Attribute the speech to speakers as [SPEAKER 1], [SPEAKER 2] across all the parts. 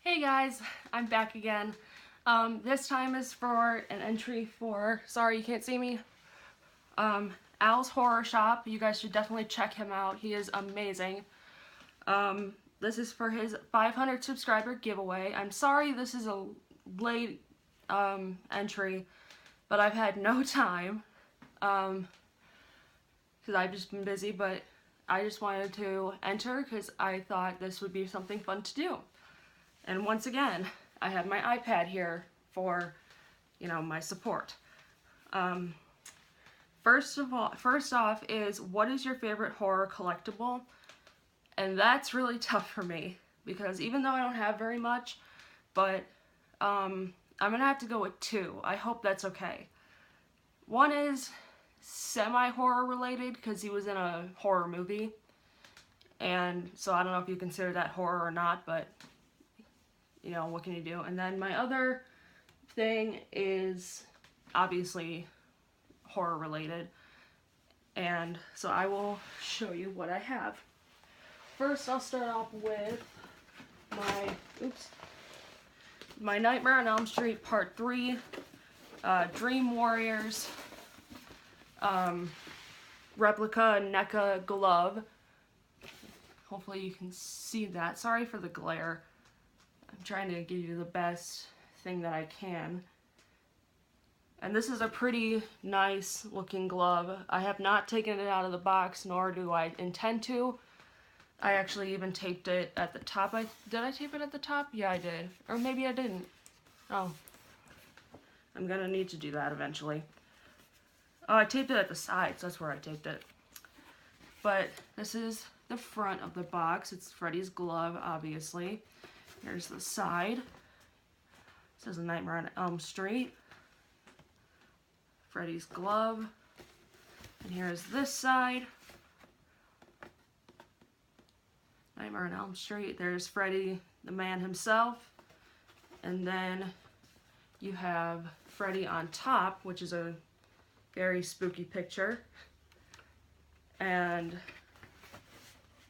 [SPEAKER 1] Hey guys, I'm back again. This time is for an entry for, sorry you can't see me, Al's Horror Shop. You guys should definitely check him out. He is amazing. This is for his 500 subscriber giveaway. I'm sorry this is a late entry, but I've had no time because I've just been busy, but I just wanted to enter because I thought this would be something fun to do. And once again, I have my iPad here for, my support. First off is, what is your favorite horror collectible? And that's really tough for me because even though I don't have very much, but I'm gonna have to go with two. I hope that's okay. One is semi-horror related because he was in a horror movie, and so I don't know if you consider that horror or not, but what can you do? And then my other thing is obviously horror related, and so I will show you what I have. First, I'll start off with my Nightmare on Elm Street Part 3 Dream Warriors replica NECA glove. Hopefully you can see that. Sorry for the glare. I'm trying to give you the best thing that I can. And this is a pretty nice looking glove. I have not taken it out of the box, nor do I intend to. I actually even taped it at the top. Did I tape it at the top? Yeah, I did. Or maybe I didn't. Oh. I'm gonna need to do that eventually. Oh, I taped it at the sides. That's where I taped it. But this is the front of the box. It's Freddy's glove, obviously. Here's the side. It says A Nightmare on Elm Street. Freddy's glove. And here's this side. Nightmare on Elm Street. There's Freddy, the man himself. And then you have Freddy on top, which is a very spooky picture. And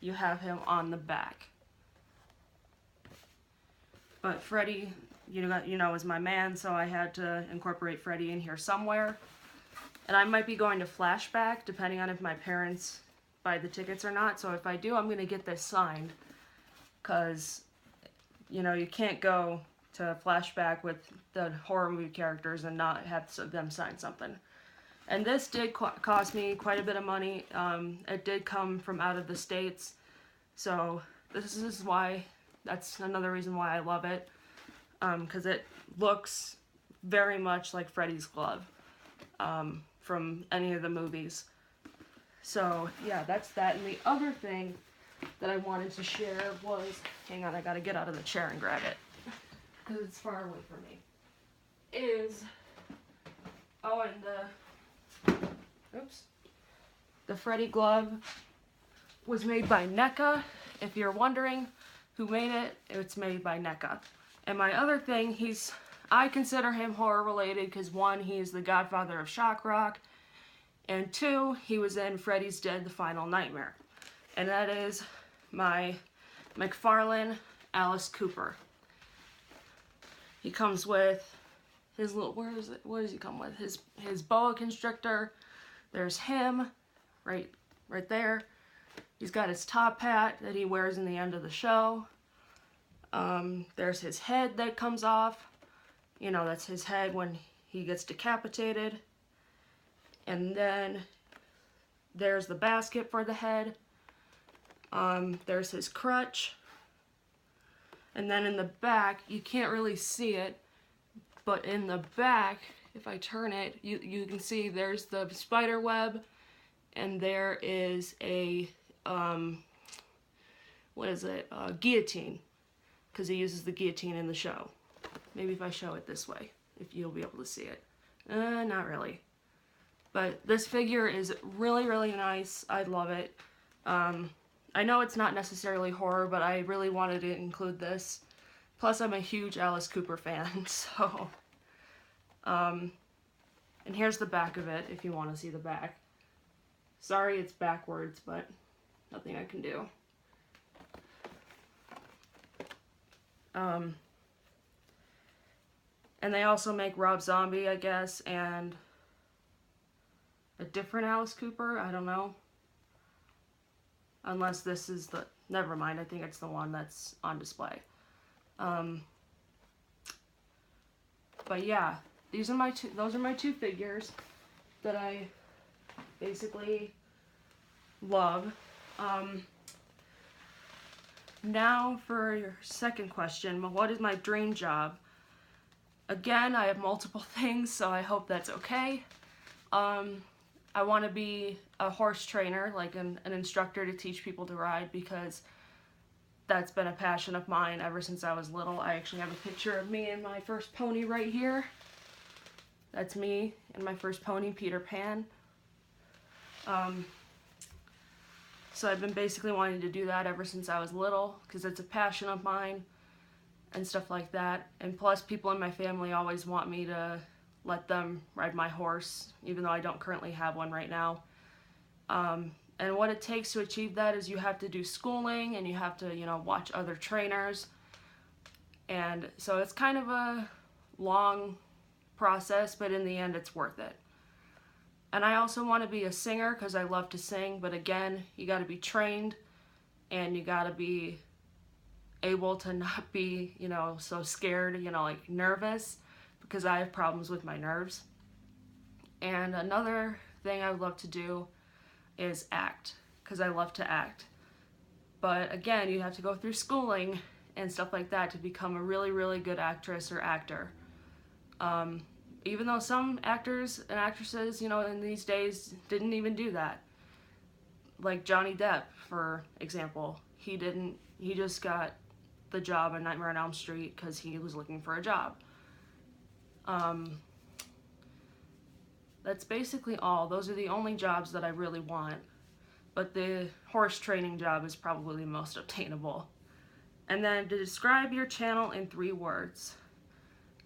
[SPEAKER 1] you have him on the back. But Freddy, is my man, so I had to incorporate Freddy in here somewhere. And I might be going to Flashback, depending on if my parents buy the tickets or not. So if I do, I'm going to get this signed. Because, you can't go to Flashback with the horror movie characters and not have them sign something. And this did cost me quite a bit of money. It did come from out of the States. So this is why, that's another reason why I love it. Because it looks very much like Freddy's glove from any of the movies. So yeah, that's that. And the other thing that I wanted to share was, hang on, I gotta get out of the chair and grab it because it's far away from me. The Freddy glove was made by NECA. If you're wondering who made it, it's made by NECA. And my other thing, I consider him horror related because one, he's the godfather of shock rock, and two, he was in Freddy's Dead: The Final Nightmare. And that is my McFarlane Alice Cooper. He comes with his little, what does he come with? His boa constrictor. There's him, right there. He's got his top hat that he wears in the end of the show. There's his head that comes off. That's his head when he gets decapitated. And then there's the basket for the head. There's his crutch. And then in the back, you can't really see it, but in the back, if I turn it, you can see there's the spider web, and there is a, guillotine, because he uses the guillotine in the show. Maybe if I show it this way, if you'll be able to see it. Not really. But this figure is really, really nice. I love it. I know it's not necessarily horror, but I really wanted to include this. Plus, I'm a huge Alice Cooper fan, so... and here's the back of it, if you want to see the back. Sorry it's backwards, but nothing I can do. And they also make Rob Zombie, I guess, and a different Alice Cooper. I don't know. Unless this is the... Never mind, I think it's the one that's on display. But yeah, those are my two figures that I basically love. Now for your second question, what is my dream job? Again, I have multiple things, so I hope that's okay. I want to be a horse trainer, like an instructor to teach people to ride, because that's been a passion of mine ever since I was little. I actually have a picture of me and my first pony right here. That's me and my first pony, Peter Pan. So I've been basically wanting to do that ever since I was little, because it's a passion of mine and stuff like that. And plus, people in my family always want me to let them ride my horse, even though I don't currently have one right now. And what it takes to achieve that is you have to do schooling, and you have to, you know, watch other trainers. And so it's kind of a long process, but in the end it's worth it. And I also want to be a singer because I love to sing, but again, you got to be trained, and you got to be able to not be, you know, so scared, you know, like nervous, because I have problems with my nerves. And another thing I would love to do is act, because I love to act. But again, you have to go through schooling and stuff like that to become a really, really good actress or actor. Even though some actors and actresses, you know, in these days didn't even do that. Like Johnny Depp, for example. He just got the job on Nightmare on Elm Street because he was looking for a job. That's basically all. Those are the only jobs that I really want. But the horse training job is probably the most obtainable. And then to describe your channel in 3 words.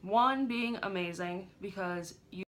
[SPEAKER 1] 1, being amazing, because you